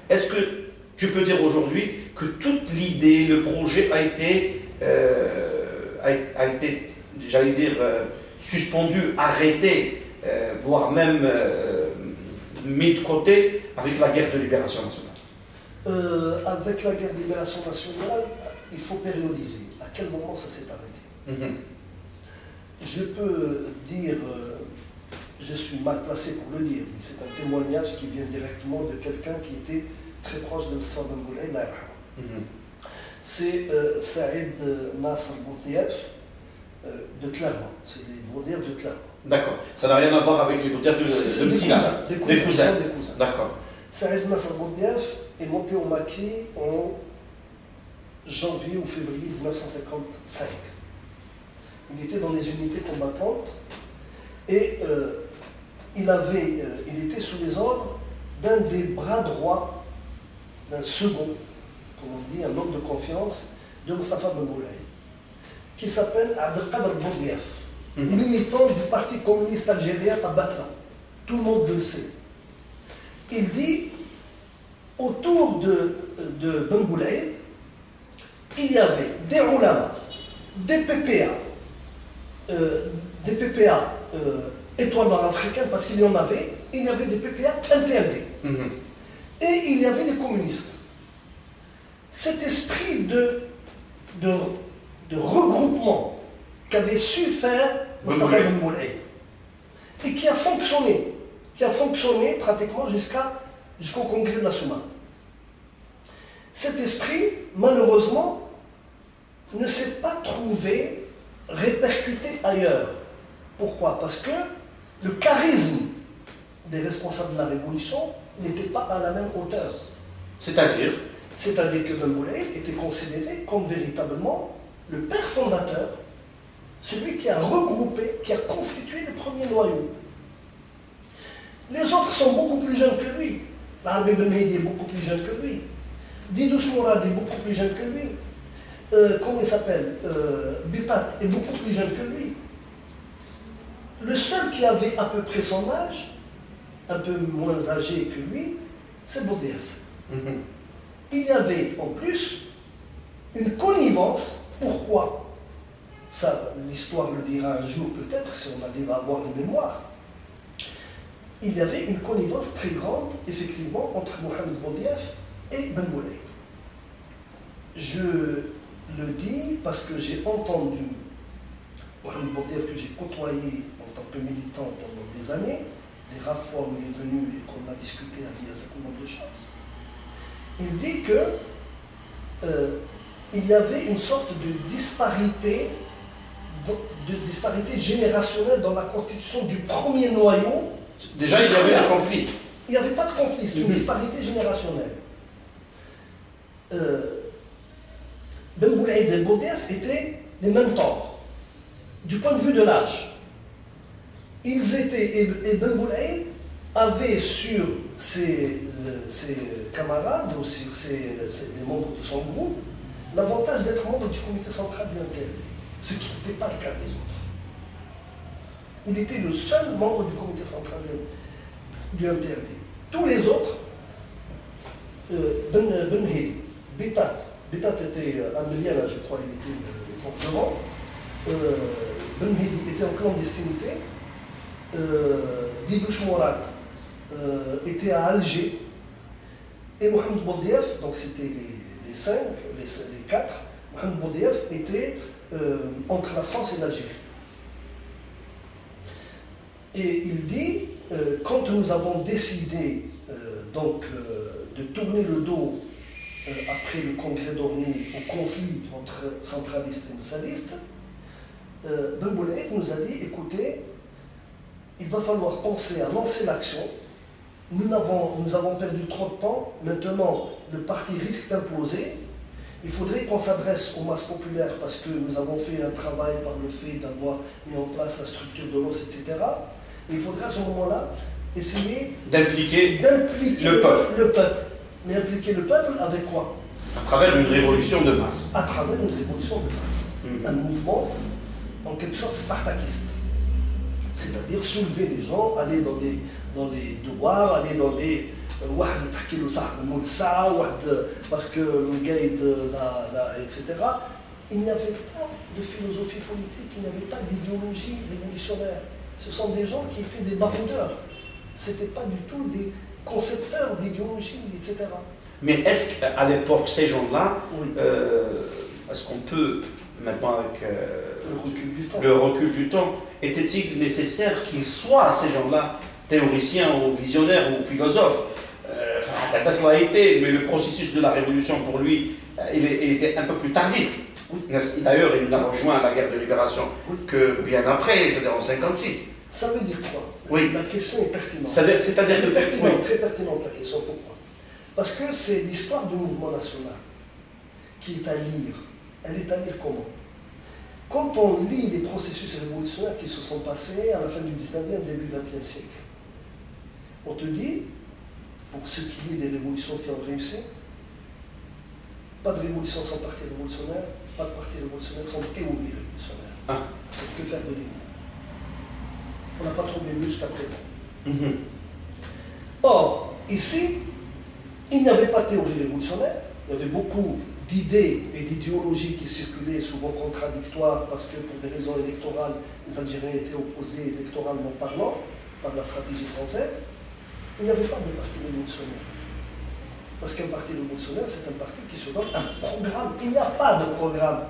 Est-ce que tu peux dire aujourd'hui que toute l'idée, le projet a été j'allais dire, suspendu, arrêté, voire même mis de côté avec la guerre de libération nationale? Avec la guerre de libération nationale, il faut périodiser. À quel moment ça s'est arrêté? Je peux dire, je suis mal placé pour le dire, mais c'est un témoignage qui vient directement de quelqu'un qui était très proche de Mustafa Ben Boulaye. C'est Saïd Nasser Bourdief de Clermont. C'est les Bourdief de Clermont. D'accord. Ça n'a rien à voir avec les Bourdief de Messina. Des cousins. D'accord. Saïd Nasser Bourdief est monté au Maquis en janvier ou février 1955. Il était dans les unités combattantes et il était sous les ordres d'un des bras droits, d'un second, comme on dit, un homme de confiance de Mustafa Ben Boulaye, qui s'appelle Abdelkader Bourdief, militant du Parti communiste algérien à Batra. Tout le monde le sait. Il dit, autour de Ben Boulaye, il y avait des ulama, des PPA étoiles nord-africaines, parce qu'il y en avait, il y avait des PPA interdits. Et il y avait des communistes. Cet esprit de regroupement qu'avait su faire Mustafa Ben Boulaye et qui a fonctionné pratiquement jusqu'au congrès de la Souma. Cet esprit, malheureusement, ne s'est pas trouvé répercuté ailleurs. Pourquoi? Parce que le charisme des responsables de la Révolution n'était pas à la même hauteur. C'est-à-dire que Ben Boulaye était considéré comme véritablement le père fondateur, celui qui a regroupé, qui a constitué le premier noyau. Les autres sont beaucoup plus jeunes que lui. L'Arabie Ben Mehdi est beaucoup plus jeune que lui. Didouche Mourad est beaucoup plus jeune que lui. Comment il s'appelle, Bitat est beaucoup plus jeune que lui. Le seul qui avait à peu près son âge, un peu moins âgé que lui, c'est Bourdief. Il y avait en plus une connivence. Pourquoi? Ça, l'histoire le dira un jour peut-être, si on arrive à avoir une mémoire. Il y avait une connivence très grande, effectivement, entre Mohamed Bourdief et Ben Boulaye. Je le dis parce que j'ai entendu Mohamed Bourdief, que j'ai côtoyé en tant que militant pendant des années, les rares fois où il est venu et qu'on a discuté à dire un certain nombre de choses. Il dit que il y avait une sorte de disparité générationnelle dans la constitution du premier noyau. Déjà, il y avait un conflit. Il n'y avait pas de conflit, c'est une disparité générationnelle. Ben Boulaye et Bourdief étaient les mêmes torts, du point de vue de l'âge. Ils étaient, et Ben Boulaye avait sur ses camarades, ou sur les membres de son groupe, l'avantage d'être membre du comité central du MTLD, ce qui n'était pas le cas des autres. Il était le seul membre du comité central du MTLD. Tous les autres, Ben Mehdi, Bitat était un je crois, il était forgeron. Ben Mehdi était en clandestinité. Didouche Mourad était à Alger. Et Mohamed Bourdief, donc c'était les cinq, les quatre, Mohamed Bourdief était entre la France et l'Algérie. Et il dit, quand nous avons décidé de tourner le dos après le congrès d'Orly au conflit entre centralistes et nationalistes, Ben Boulaye nous a dit, écoutez, il va falloir penser à lancer l'action. Nous avons perdu trop de temps. Maintenant, le parti risque d'imploser. Il faudrait qu'on s'adresse aux masses populaires parce que nous avons fait un travail par le fait d'avoir mis en place la structure de l'os, etc. Et il faudrait à ce moment-là essayer d'impliquer le peuple. Mais impliquer le peuple avec quoi? À travers une révolution de masse. À travers une révolution de masse. Un mouvement, en quelque sorte, spartakiste. C'est-à-dire soulever les gens, aller dans les douars, aller dans les واحد تحكي له صاحب المول ساعة واحد parce que le guide etc. Il n'y avait pas de philosophie politique, il n'y avait pas d'idéologie révolutionnaire. Ce sont des gens qui étaient des baroudeurs. Ce n'étaient pas du tout des concepteurs d'idéologie, etc. Mais est-ce qu'à l'époque, ces gens-là, Oui. est-ce qu'on peut, maintenant avec le recul du temps, était-il nécessaire qu'ils soient, ces gens-là, théoriciens ou visionnaires ou philosophes? Abbas l'a été, mais le processus de la révolution pour lui, il était un peu plus tardif. Oui. D'ailleurs, il n'a rejoint la guerre de libération Oui. que bien après, c'est-à-dire en 1956. Ça veut dire quoi? Oui. La question est pertinente. C'est-à-dire que très pertinente la question. Pourquoi? Parce que c'est l'histoire du mouvement national qui est à lire. Elle est à lire comment? Quand on lit les processus révolutionnaires qui se sont passés à la fin du 19e, début du 20e siècle, on te dit, pour ce qui est des révolutions qui ont réussi, pas de révolution sans parti révolutionnaire, pas de parti révolutionnaire sans théorie révolutionnaire. Ah. C'est que faire de Lénine. On n'a pas trouvé mieux jusqu'à présent. Or, ici, il n'y avait pas de théorie révolutionnaire, il y avait beaucoup d'idées et d'idéologies qui circulaient, souvent contradictoires, parce que pour des raisons électorales, les Algériens étaient opposés électoralement parlant, par la stratégie française. Il n'y avait pas de parti révolutionnaire. Parce qu'un parti révolutionnaire, c'est un parti qui se donne un programme. Il n'y a pas de programme.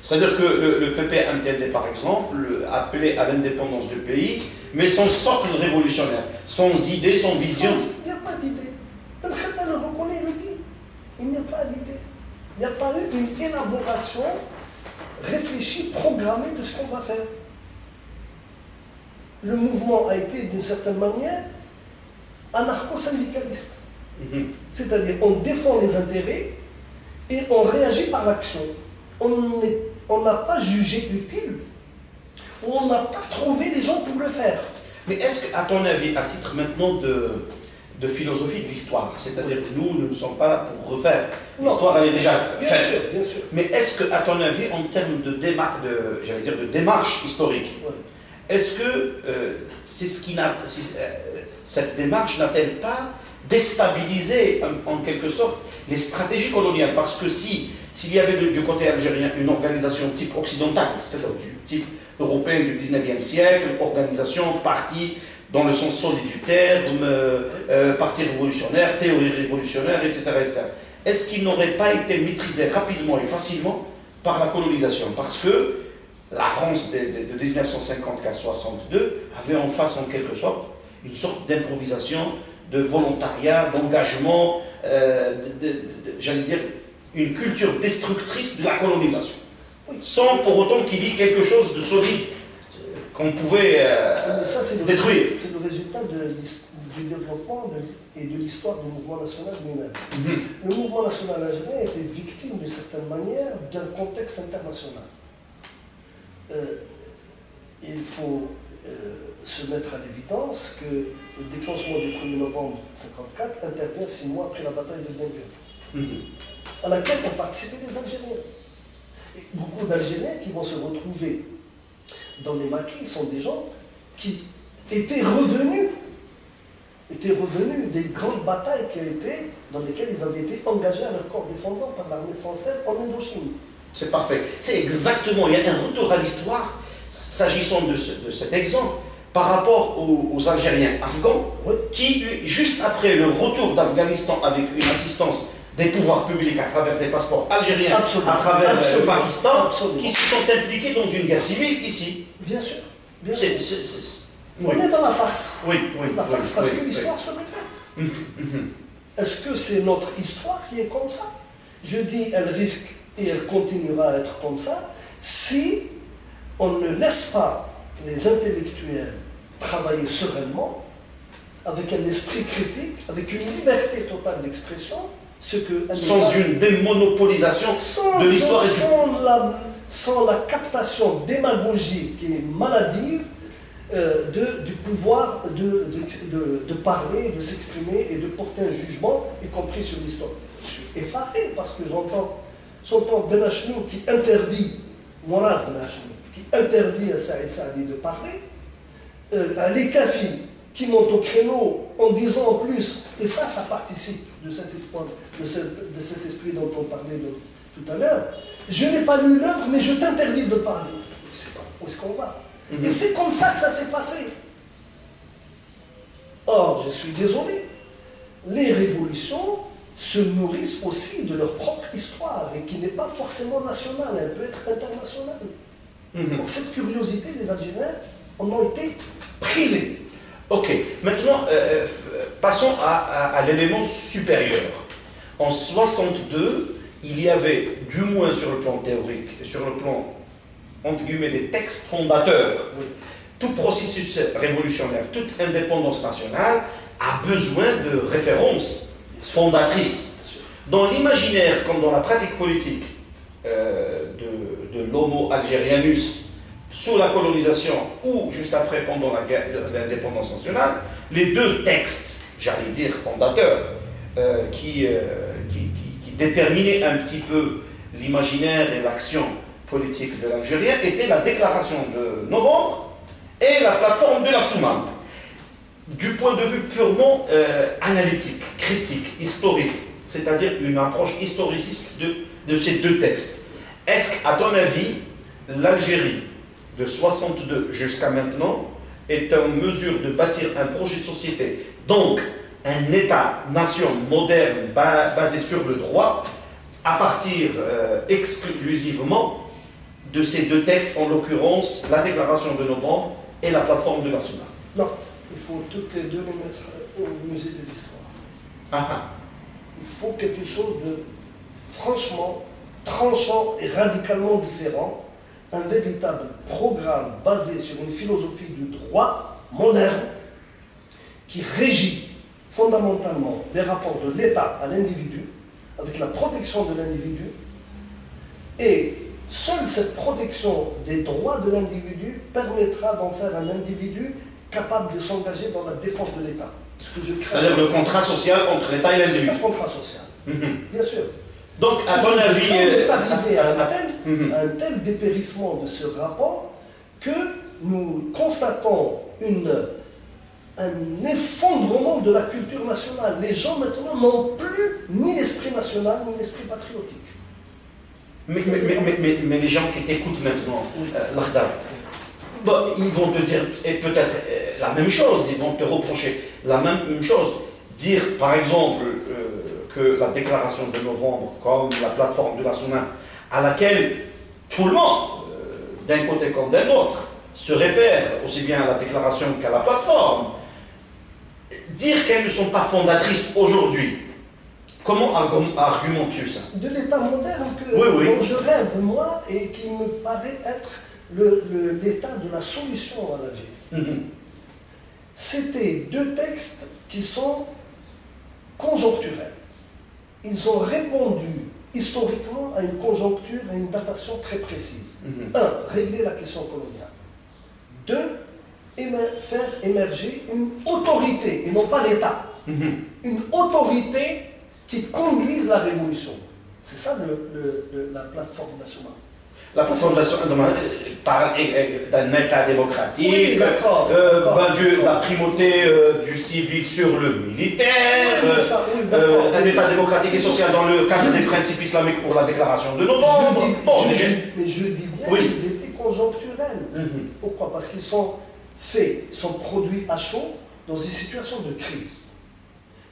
C'est-à-dire que le PP intendait, par exemple, appeler à l'indépendance du pays, mais sans socle révolutionnaire, sans idée, sans vision. Il n'y a pas d'idée. Le Khatta le reconnaît, le dit. Il n'y a pas d'idée. Il n'y a pas eu une élaboration réfléchie, programmée de ce qu'on va faire. Le mouvement a été, d'une certaine manière, anarcho-syndicaliste. C'est-à-dire, on défend les intérêts et on réagit par l'action. On n'a pas jugé utile, ou on n'a pas trouvé les gens pour le faire. Mais est-ce qu'à ton avis, à titre maintenant de philosophie de l'histoire, c'est-à-dire que nous ne sommes pas là pour refaire, l'histoire elle est déjà faite. Bien sûr. Mais est-ce qu'à ton avis, en termes de démarche historique, Ouais. est-ce que cette démarche n'a-t-elle pas déstabilisé en quelque sorte les stratégies coloniales? Parce que s'il y avait du côté algérien une organisation type occidentale, c'est-à-dire du type européen du 19e siècle, organisation, parti dans le sens solide du terme, parti révolutionnaire, théorie révolutionnaire, etc. Est-ce qu'il n'aurait pas été maîtrisé rapidement et facilement par la colonisation? Parce que la France de 1950 à 62 avait en face, en quelque sorte, une sorte d'improvisation, de volontariat, d'engagement, j'allais dire, une culture destructrice de la colonisation. Sans pour autant qu'il y ait quelque chose de solide qu'on pouvait détruire. C'est le résultat du développement et de l'histoire du mouvement national lui-même. Le mouvement national algérien était victime, d'une certaine manière, d'un contexte international. Il faut se mettre à l'évidence que le déclenchement du 1er novembre 1954 intervient 6 mois après la bataille de Dien Bien Phu, à laquelle ont participé les Algériens. Et beaucoup d'Algériens qui vont se retrouver dans les maquis sont des gens qui étaient revenus des grandes batailles dans lesquelles ils avaient été engagés à leur corps défendant par l'armée française en Indochine. C'est parfait. C'est exactement, il y a un retour à l'histoire, s'agissant de cet exemple, par rapport aux Algériens afghans, qui, juste après le retour d'Afghanistan avec une assistance des pouvoirs publics à travers des passeports algériens, à travers le Pakistan, qui se sont impliqués dans une guerre civile ici. Bien sûr. Oui. On est dans la farce. Oui, la farce parce que l'histoire se répète. Est-ce que c'est notre histoire qui est comme ça? Je dis, elle risque et elle continuera à être comme ça si on ne laisse pas les intellectuels travailler sereinement, avec un esprit critique, avec une liberté totale d'expression, sans une démonopolisation de l'histoire sans la captation démagogique et maladive du pouvoir de parler, de s'exprimer et de porter un jugement, y compris sur l'histoire. Je suis effaré parce que j'entends Benachnou qui interdit, Mourad Benachnou, qui interdit à Saïd Saadi de parler, à les Kafi qui montent au créneau en disant en plus, et ça participe de cet espoir, de cet esprit dont on parlait tout à l'heure, je n'ai pas lu l'œuvre, mais je t'interdis de parler. Je ne sais pas où est-ce qu'on va. Et c'est comme ça que ça s'est passé. Or, je suis désolé, les révolutions se nourrissent aussi de leur propre histoire, et qui n'est pas forcément nationale, elle peut être internationale. Donc cette curiosité, les Algériens en ont été privés. Ok, maintenant, passons à l'élément supérieur. En 62, il y avait, du moins sur le plan théorique, et sur le plan, entre guillemets, des textes fondateurs. Oui. Tout processus révolutionnaire, toute indépendance nationale a besoin de références fondatrices. Dans l'imaginaire, comme dans la pratique politique de l'homo algérianus, sous la colonisation ou juste après, pendant la guerre de l'indépendance nationale, les deux textes, j'allais dire fondateurs, qui déterminaient un petit peu l'imaginaire et l'action politique de l'Algérien étaient la déclaration de novembre et la plateforme de la Soumane. Du point de vue purement analytique, critique, historique, c'est-à-dire une approche historiciste de ces deux textes. Est-ce qu'à ton avis, l'Algérie de 62 jusqu'à maintenant est en mesure de bâtir un projet de société, donc un État-nation moderne basé sur le droit, à partir exclusivement de ces deux textes, en l'occurrence la déclaration de novembre et la plateforme de la Soumane? Non, il faut toutes les deux les mettre au musée de l'histoire. Il faut quelque chose de franchement tranchant et radicalement différent, un véritable programme basé sur une philosophie du droit moderne qui régit fondamentalement les rapports de l'État à l'individu, avec la protection de l'individu, et seule cette protection des droits de l'individu permettra d'en faire un individu capable de s'engager dans la défense de l'État. C'est-à-dire le contrat social entre l'État et l'individu. Le contrat social, bien sûr. Donc, à ton avis... On est arrivé à un tel dépérissement de ce rapport que nous constatons un effondrement de la culture nationale. Les gens maintenant n'ont plus ni l'esprit national ni l'esprit patriotique. Mais les gens qui t'écoutent maintenant, l'Akhdar, bon, ils vont te dire peut-être la même chose, ils vont te reprocher la même chose. Dire, par exemple, que la déclaration de novembre, comme la plateforme de la Soumane, à laquelle tout le monde, d'un côté comme d'un autre, se réfère aussi bien à la déclaration qu'à la plateforme, dire qu'elles ne sont pas fondatrices aujourd'hui, comment argumentes-tu ça? De l'État moderne dont je rêve, moi, et qui me paraît être l'État de la solution à l'Algérie. C'était deux textes qui sont conjoncturels. Ils ont répondu historiquement à une conjoncture, à une datation très précise. Un, régler la question coloniale. Deux, faire émerger une autorité, et non pas l'État. Une autorité qui conduise la révolution. C'est ça la plateforme nationale. La plateforme nationale parle d'un État démocratique, oui, la primauté du civil sur le militaire, un État démocratique et social dans le cadre des principes islamiques pour la déclaration de novembre. Mais je dis bien qu'ils étaient conjoncturels. Pourquoi? Parce qu'ils sont faits, ils sont produits à chaud dans une situation de crise.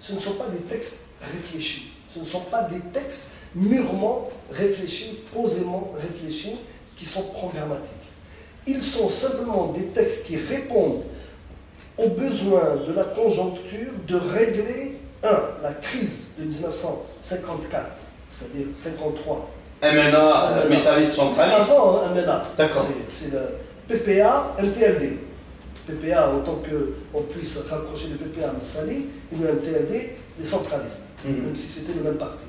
Ce ne sont pas des textes réfléchis. Ce ne sont pas des textes mûrement réfléchis, posément réfléchis, qui sont programmatiques. Ils sont simplement des textes qui répondent aux besoins de la conjoncture de régler, la crise de 1954, c'est-à-dire 53. MNA, messalis centraliste. Avant MNA. D'accord. C'est le PPA, MTLD. PPA, autant qu'on puisse rapprocher le PPA Messali, et le MTLD, les centralistes, même si c'était le même parti.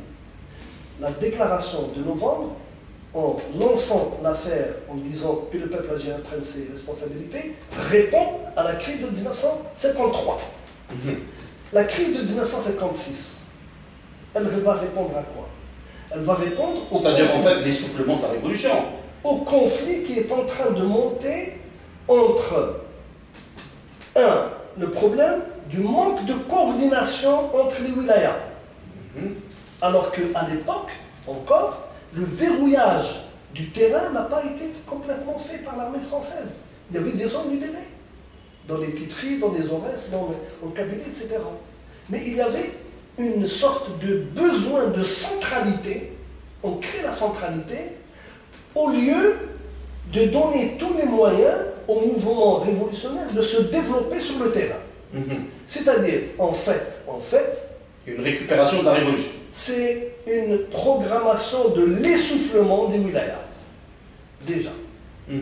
La déclaration de novembre, en lançant l'affaire, en disant que le peuple algérien prenne ses responsabilités, répond à la crise de 1953. La crise de 1956, elle va répondre à quoi? Elle va répondre au C'est-à-dire en fait l'essoufflement de la révolution. Au conflit qui est en train de monter entre le problème du manque de coordination entre les wilayas. Alors qu'à l'époque, encore, le verrouillage du terrain n'a pas été complètement fait par l'armée française. Il y avait des zones libérées, dans les Titris, dans les Aurès, en Kabylie, etc. Mais il y avait une sorte de besoin de centralité. On crée la centralité au lieu de donner tous les moyens au mouvement révolutionnaire de se développer sur le terrain. C'est-à-dire, en fait, une récupération de la révolution. C'est une programmation de l'essoufflement des wilayas, déjà,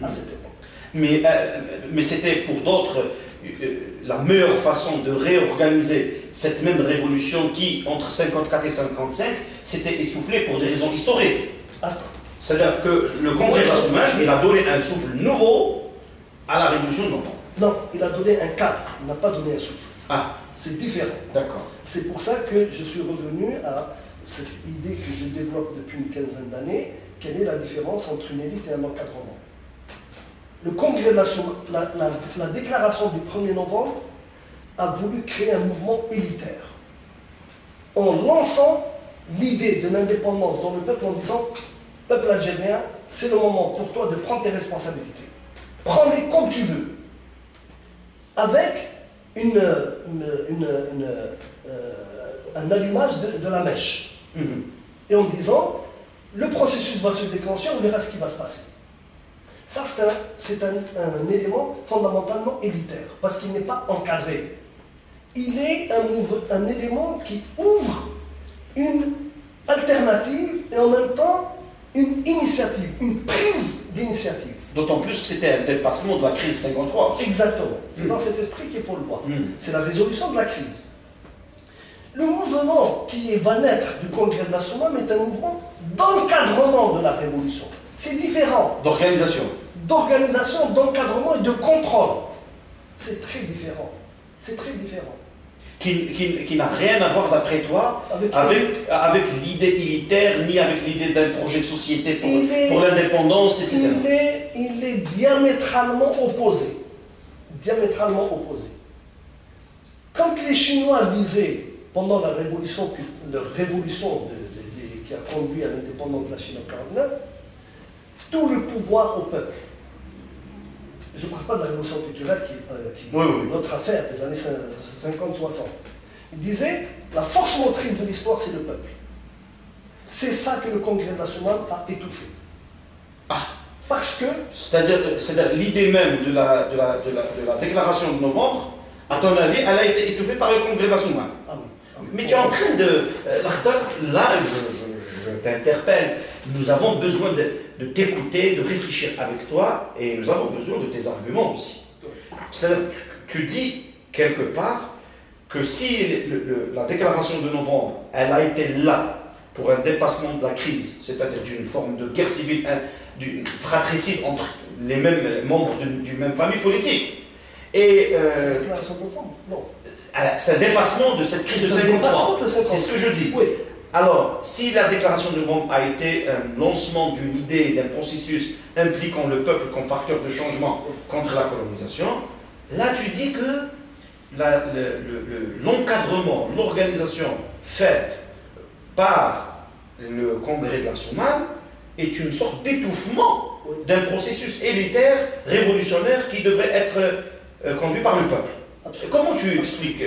à cette époque. Mais c'était pour d'autres la meilleure façon de réorganiser cette même révolution qui, entre 54 et 55, s'était essoufflée pour des raisons historiques. C'est-à-dire que le Congrès national, il a donné un souffle nouveau à la révolution de novembre. Non, il a donné un cadre, il n'a pas donné un souffle. Ah, c'est différent. D'accord. C'est pour ça que je suis revenu à cette idée que je développe depuis une quinzaine d'années, quelle est la différence entre une élite et un encadrement. Le Congrès national, la déclaration du 1er novembre a voulu créer un mouvement élitaire en lançant l'idée de l'indépendance dans le peuple en disant « Peuple algérien, c'est le moment pour toi de prendre tes responsabilités. Prends-les comme tu veux. » Avec un allumage de la mèche. Et en disant « Le processus va se déclencher, on verra ce qui va se passer. » Ça, c'est un élément fondamentalement élitaire, parce qu'il n'est pas encadré. Il est un élément qui ouvre une alternative et en même temps une initiative, une prise d'initiative. D'autant plus que c'était un dépassement de la crise 53. Exactement. C'est dans cet esprit qu'il faut le voir. C'est la résolution de la crise. Le mouvement qui va naître du Congrès national est un mouvement d'encadrement de la révolution. C'est différent. D'organisation. D'organisation, d'encadrement et de contrôle. C'est très différent. C'est très différent. Qui n'a rien à voir, d'après toi, avec l'idée élitaire, ni avec l'idée d'un projet de société pour l'indépendance, etc. Il est diamétralement opposé. Diamétralement opposé. Quand les Chinois disaient, pendant la révolution qui a conduit à l'indépendance de la Chine en 1949, tout le pouvoir au peuple. Je ne parle pas de la révolution culturelle qui est notre affaire des années 50-60. Il disait, la force motrice de l'histoire, c'est le peuple. C'est ça que le Congrès national a étouffé. Parce que... C'est-à-dire l'idée même de la déclaration de novembre, à ton avis, elle a été étouffée par le Congrès national. Mais tu es en train de... là, je t'interpelle. Nous avons besoin de t'écouter, de réfléchir avec toi, et nous avons besoin de tes arguments aussi. C'est-à-dire, tu dis quelque part que si la déclaration de novembre, elle a été là pour un dépassement de la crise, c'est-à-dire d'une forme de guerre civile, d'une fratricide entre les mêmes membres d'une même famille politique, et... déclaration de novembre, non. C'est un dépassement de cette crise de 53. C'est ce que je dis. Oui. Alors, si la déclaration de novembre a été un lancement d'une idée, d'un processus impliquant le peuple comme facteur de changement contre la colonisation, là tu dis que l'encadrement, l'organisation faite par le Congrès national est une sorte d'étouffement d'un processus élitaire, révolutionnaire qui devrait être conduit par le peuple. Comment tu expliques